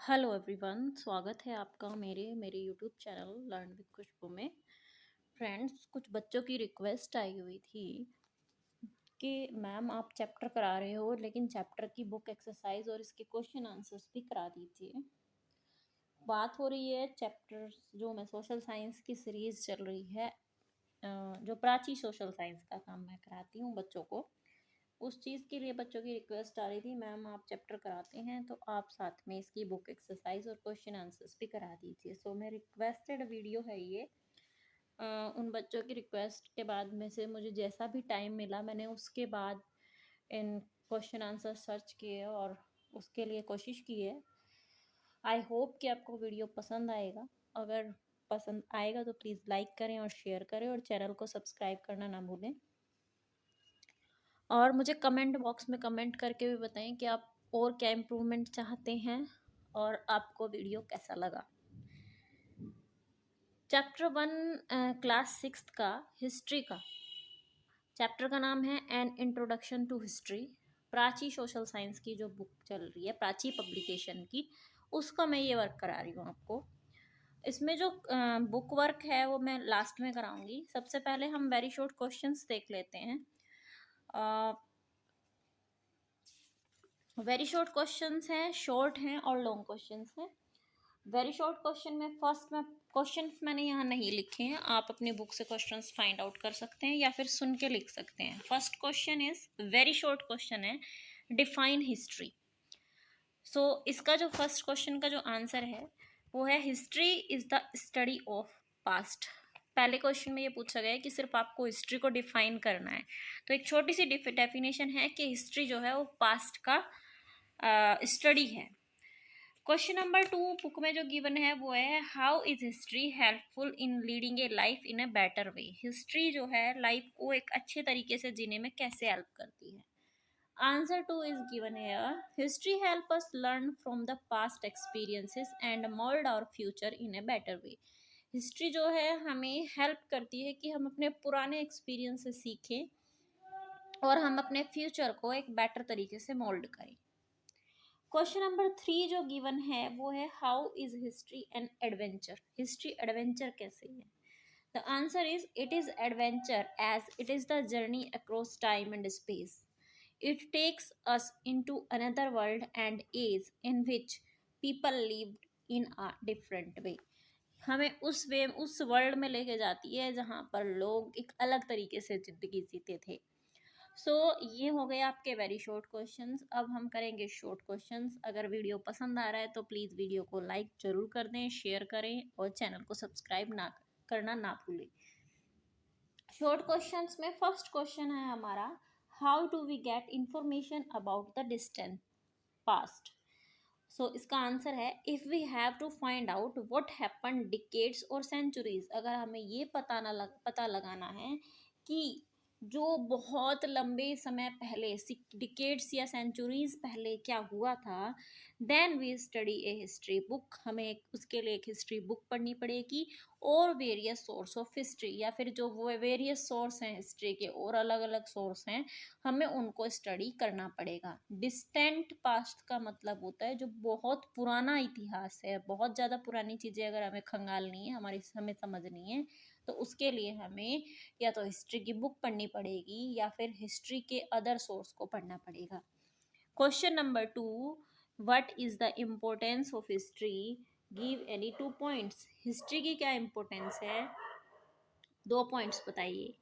Hello everyone, स्वागत है आपका मेरे यूट्यूब चैनल लर्न विद खुशबू में। फ्रेंड्स, कुछ बच्चों की रिक्वेस्ट आई हुई थी कि मैम आप चैप्टर करा रहे हो लेकिन चैप्टर की बुक एक्सरसाइज और इसके क्वेश्चन आंसर्स भी करा दीजिए। बात हो रही है चैप्टर जो मैं सोशल साइंस की सीरीज़ चल रही है, जो प्राची सोशल साइंस का काम मैं कराती हूँ बच्चों को। उस चीज़ के लिए बच्चों की रिक्वेस्ट आ रही थी, मैम आप चैप्टर कराते हैं तो आप साथ में इसकी बुक एक्सरसाइज और क्वेश्चन आंसर्स भी करा दीजिए। सो मैं रिक्वेस्टेड वीडियो है ये। उन बच्चों की रिक्वेस्ट के बाद में से मुझे जैसा भी टाइम मिला मैंने उसके बाद इन क्वेश्चन आंसर सर्च किए और उसके लिए कोशिश की है। आई होप कि आपको वीडियो पसंद आएगा। अगर पसंद आएगा तो प्लीज़ लाइक करें और शेयर करें और चैनल को सब्सक्राइब करना ना भूलें। और मुझे कमेंट बॉक्स में कमेंट करके भी बताएं कि आप और क्या इम्प्रूवमेंट चाहते हैं और आपको वीडियो कैसा लगा। चैप्टर 1 क्लास 6 का हिस्ट्री का चैप्टर का नाम है an introduction to history. Prachi social science की जो बुक चल रही है प्राची पब्लिकेशन की, उसका मैं ये वर्क करा रही हूँ आपको। इसमें जो बुक वर्क है वो मैं लास्ट में कराऊंगी। सबसे पहले हम वेरी शॉर्ट क्वेश्चंस देख लेते हैं। वेरी शॉर्ट क्वेश्चंस हैं, शॉर्ट हैं और लॉन्ग क्वेश्चंस हैं। वेरी शॉर्ट क्वेश्चन में फर्स्ट में क्वेश्चंस मैंने यहाँ नहीं लिखे हैं, आप अपनी बुक से क्वेश्चंस फाइंड आउट कर सकते हैं या फिर सुन के लिख सकते हैं। First question is very short question है, डिफाइन हिस्ट्री। सो इसका जो फर्स्ट क्वेश्चन का जो आंसर है वो है history is the study of past. पहले क्वेश्चन में ये पूछा गया है कि सिर्फ आपको हिस्ट्री को डिफाइन करना है, तो एक छोटी सी डेफिनेशन है कि हिस्ट्री जो है वो पास्ट का स्टडी है। क्वेश्चन नंबर 2 बुक में जो गिवन है वो है how is history helpful in leading a life in a better way. History जो है लाइफ को एक अच्छे तरीके से जीने में कैसे हेल्प करती है। Answer 2 is given here, history help us learn from the past experiences and mould our future in a better way. History जो है हमें हेल्प करती है कि हम अपने पुराने एक्सपीरियंस से सीखें और हम अपने फ्यूचर को एक बेटर तरीके से मोल्ड करें। क्वेश्चन नंबर 3 जो गिवन है वो है how is history an adventure. History adventure कैसे है। The answer is it is adventure as it is the journey across time and space. It takes us into another world and as in which people lived in a different way. हमें उस world में लेके जाती है जहाँ पर लोग एक अलग तरीके से जिंदगी जीते थे। ये हो गए आपके वेरी शॉर्ट क्वेश्चंस। अब हम करेंगे शॉर्ट क्वेश्चंस। अगर वीडियो पसंद आ रहा है तो प्लीज़ वीडियो को लाइक जरूर कर दें, शेयर करें और चैनल को सब्सक्राइब करना ना भूलें। शॉर्ट क्वेश्चंस में फर्स्ट क्वेश्चन है हमारा, how do we get information about the distant past. इसका आंसर है if we have to find out what happen decades और सेंचुरीज। अगर हमें ये पता लगाना है कि जो बहुत लंबे समय पहले डिकेड्स या सेंचुरीज पहले क्या हुआ था, then we study a history book. हमें उसके लिए एक हिस्ट्री बुक पढ़नी पड़ेगी और वेरियस सोर्स ऑफ हिस्ट्री, या फिर जो वो वेरियस सोर्स हैं हिस्ट्री के और अलग अलग सोर्स हैं, हमें उनको स्टडी करना पड़ेगा। डिस्टेंट पास्ट का मतलब होता है जो बहुत पुराना इतिहास है, बहुत ज़्यादा पुरानी चीज़ें अगर हमें खंगालनी है, हमें समझनी है, तो उसके लिए हमें या तो हिस्ट्री की बुक पढ़नी पड़ेगी या फिर हिस्ट्री के अदर सोर्स को पढ़ना पड़ेगा। Question number 2, what is the importance of history, give any 2 points. History की क्या इम्पोर्टेंस है, 2 पॉइंट्स बताइए।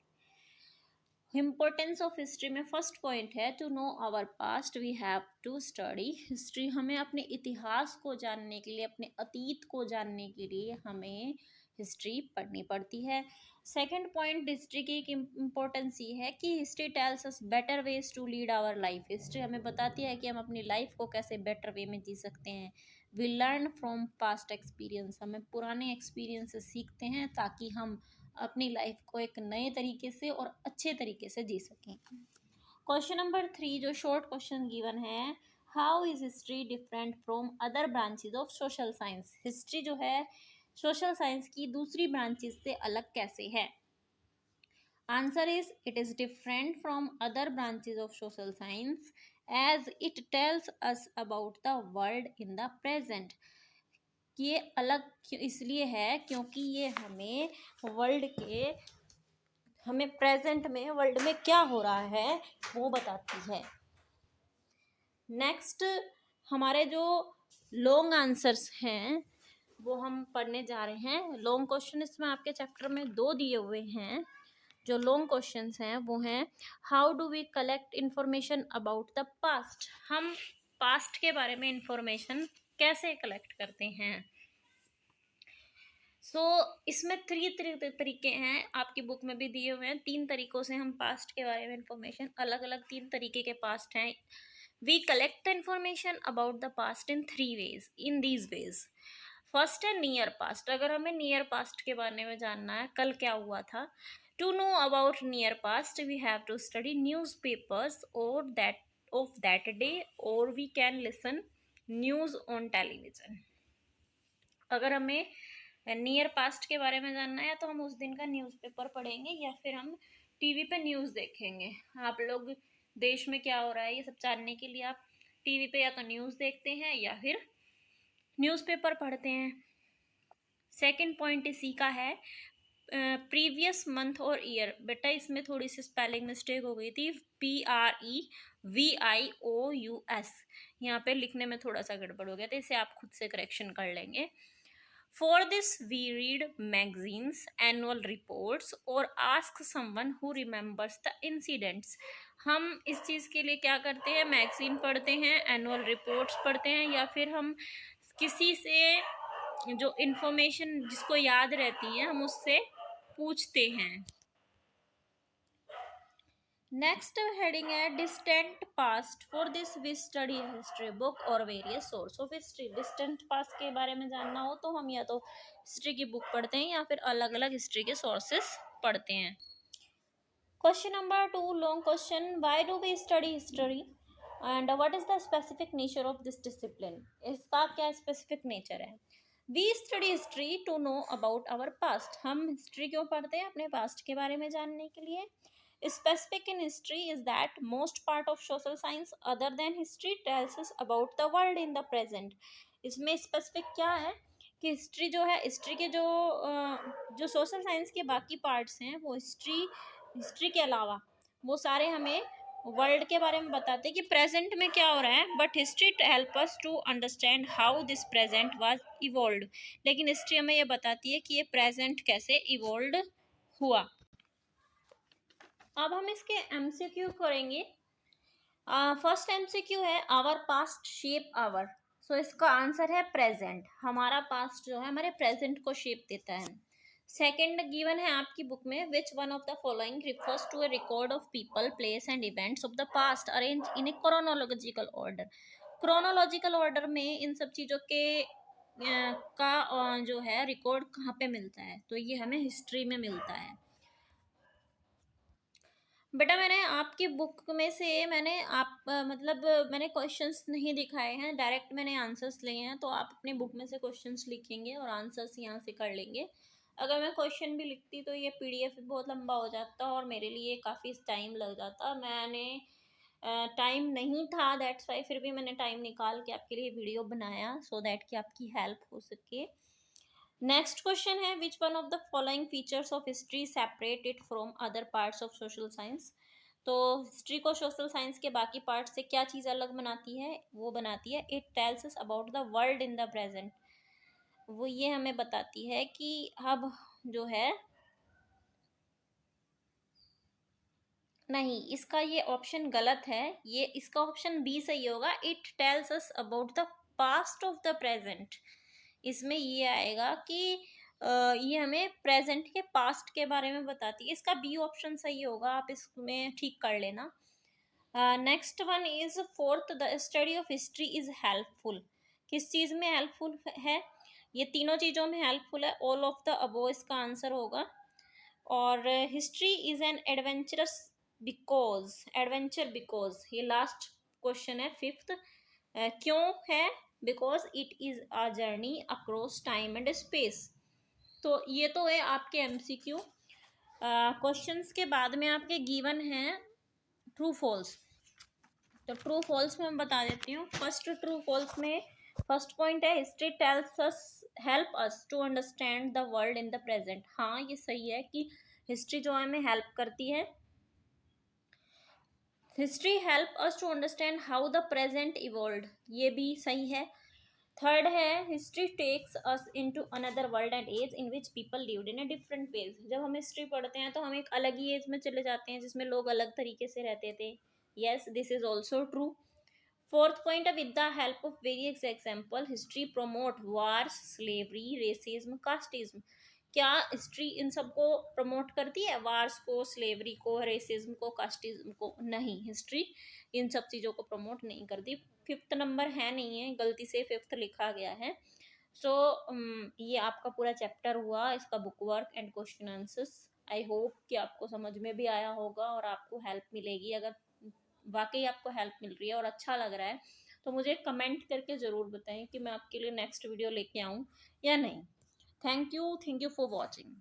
इम्पोर्टेंस ऑफ हिस्ट्री में फर्स्ट पॉइंट है to know our past we have to study history. हमें अपने इतिहास को जानने के लिए, अपने अतीत को जानने के लिए हमें हिस्ट्री पढ़नी पड़ती है। सेकंड पॉइंट हिस्ट्री की एक इम्पोर्टेंस ये है कि history tells us better ways to lead our life. History हमें बताती है कि हम अपनी लाइफ को कैसे बेटर वे में जी सकते हैं। We learn from past experience, हमें पुराने एक्सपीरियंस से सीखते हैं ताकि हम अपनी लाइफ को एक नए तरीके से और अच्छे तरीके से जी सकें। क्वेश्चन नंबर 3 जो शॉर्ट क्वेश्चन गिवन है, how is history different from other branches of social science. History जो है सोशल साइंस की दूसरी ब्रांचेज से अलग कैसे है। Answer is it is different from other branches of social science as it tells us about the world in the present. ये अलग इसलिए है क्योंकि ये हमें वर्ल्ड के, हमें प्रेजेंट में वर्ल्ड में क्या हो रहा है वो बताती है। नेक्स्ट हमारे जो लॉन्ग आंसर्स हैं वो हम पढ़ने जा रहे हैं। लॉन्ग क्वेश्चन इसमें आपके चैप्टर में 2 दिए हुए हैं। जो लॉन्ग क्वेश्चंस हैं वो हैं, how do we collect information about the past. हम पास्ट के बारे में इंफॉर्मेशन कैसे कलेक्ट करते हैं। इसमें 3 तरीके हैं, आपकी बुक में भी दिए हुए हैं। 3 तरीकों से हम पास्ट के बारे में इंफॉर्मेशन, अलग अलग 3 तरीके के पास्ट हैं। We collect the information about the past in 3 ways, in these ways. First है नियर पास्ट। अगर हमें नियर पास्ट के बारे में जानना है, कल क्या हुआ था, to know about near past we have to study newspapers और दैट ऑफ दैट डे, और we can listen news on television. अगर हमें नियर पास्ट के बारे में जानना है तो हम उस दिन का न्यूज़पेपर पढ़ेंगे या फिर हम टीवी पे न्यूज़ देखेंगे। आप लोग देश में क्या हो रहा है ये सब जानने के लिए आप टीवी पे या तो न्यूज़ देखते हैं या फिर न्यूज़पेपर पढ़ते हैं। सेकंड पॉइंट इसी का है प्रीवियस मंथ और ईयर। बेटा इसमें थोड़ी सी स्पेलिंग मिस्टेक हो गई थी, PREVIOUS यहाँ पे लिखने में थोड़ा सा गड़बड़ हो गया था, इसे आप खुद से करेक्शन कर लेंगे। For this we read magazines, annual reports or ask someone who remembers the incidents। हम इस चीज़ के लिए क्या करते हैं, मैगजीन पढ़ते हैं, एनुअल रिपोर्ट्स पढ़ते हैं, या फिर हम किसी से जो इंफॉर्मेशन जिसको याद रहती है हम उससे पूछते हैं। नेक्स्ट हेडिंग है distant past. For this we study history book और various source of history. Distant past के बारे में जानना हो तो हम या तो हिस्ट्री की बुक पढ़ते हैं या फिर अलग अलग हिस्ट्री के सोर्सेस पढ़ते हैं। Question number 2 long question, why do we study history and what is the specific nature of this discipline. इसका क्या स्पेसिफिक नेचर है। We study history to know about our past. हम हिस्ट्री क्यों पढ़ते हैं, अपने पास्ट के बारे में जानने के लिए। Specific in history is that most part of social science other than history tells us about the world in the present। इसमें स्पेसिफिक क्या है कि हिस्ट्री जो है, हिस्ट्री के जो सोशल साइंस के बाकी पार्ट्स हैं वो हिस्ट्री के अलावा वो सारे हमें वर्ल्ड के बारे में बताते हैं कि प्रेजेंट में क्या हो रहा है। But history help us to understand how this present was evolved. लेकिन हिस्ट्री हमें ये बताती है कि ये प्रेजेंट कैसे इवॉल्व हुआ। अब हम इसके MCQ करेंगे। फर्स्ट MCQ है आवर पास्ट शेप आवर। सो इसका आंसर है प्रेजेंट। हमारा पास्ट जो है हमारे प्रेजेंट को शेप देता है। सेकंड गिवन है आपकी बुक में, which one of the following refers to a record of people place and events of the past arrange in a chronological order. Chronological order में इन सब चीज़ों के का जो है रिकॉर्ड कहाँ पे मिलता है, तो ये हमें हिस्ट्री में मिलता है। बेटा मैंने आपकी बुक में से मैंने क्वेश्चंस नहीं दिखाए हैं, डायरेक्ट मैंने आंसर्स लिए हैं। तो आप अपनी बुक में से क्वेश्चंस लिखेंगे और आंसर्स यहाँ से कर लेंगे। अगर मैं क्वेश्चन भी लिखती तो ये PDF बहुत लंबा हो जाता और मेरे लिए काफ़ी टाइम लग जाता। मैंने टाइम नहीं था, दैट्स वाई, फिर भी मैंने टाइम निकाल के आपके लिए वीडियो बनाया सो दैट कि आपकी हेल्प हो सके। नेक्स्ट क्वेश्चन है विच one of the following features of history separate it from other parts of social science. तो हिस्ट्री को सोशल साइंस के बाकी पार्ट से क्या चीज़ अलग बनाती है, वो बनाती है it tells us about the world in the present. वो ये हमें बताती है कि अब जो है, नहीं इसका ये ऑप्शन गलत है, ये इसका ऑप्शन बी सही होगा। It tells us about the past of the present. इसमें ये आएगा कि ये हमें प्रेजेंट के पास्ट के बारे में बताती है। इसका बी ऑप्शन सही होगा, आप इसमें ठीक कर लेना। Next one is fourth, the study of history is helpful. किस चीज़ में हेल्पफुल है, ये तीनों चीज़ों में हेल्पफुल है। ऑल ऑफ द अबो इसका आंसर होगा। और history is an adventurous adventure because, ये लास्ट क्वेश्चन है फिफ्थ। क्यों है, because it is a journey across time and space. तो ये तो है आपके MCQ। क्वेश्चंस के बाद में आपके गिवन हैं ट्रू फॉल्स। तो ट्रू फॉल्स में हम बता देती हूँ। फर्स्ट ट्रू फॉल्स में फर्स्ट पॉइंट है history tells us help us to understand the world in the present. हाँ, ये सही है कि हिस्ट्री जो है हमें हेल्प करती है। History help us to understand how the present evolved, ये भी सही है। थर्ड है history takes us into another world and as in which people lived in a different ways. जब हम हिस्ट्री पढ़ते हैं तो हम एक अलग ही एज में चले जाते हैं जिसमें लोग अलग तरीके से रहते थे। Yes, this is also true. Fourth point, with the help of various example history promote wars, slavery, racism, casteism. क्या हिस्ट्री इन सबको प्रमोट करती है? वार्स को, स्लेवरी को, रेसिज्म को, कास्टिज्म को? नहीं, हिस्ट्री इन सब चीज़ों को प्रमोट नहीं करती। फिफ्थ नंबर है नहीं है, गलती से फिफ्थ लिखा गया है। सो ये आपका पूरा चैप्टर हुआ, इसका book work and question answers. I hope कि आपको समझ में भी आया होगा और आपको हेल्प मिलेगी। अगर वाकई आपको हेल्प मिल रही है और अच्छा लग रहा है तो मुझे कमेंट करके ज़रूर बताएं कि मैं आपके लिए नेक्स्ट वीडियो लेके आऊँ या नहीं। Thank you for watching.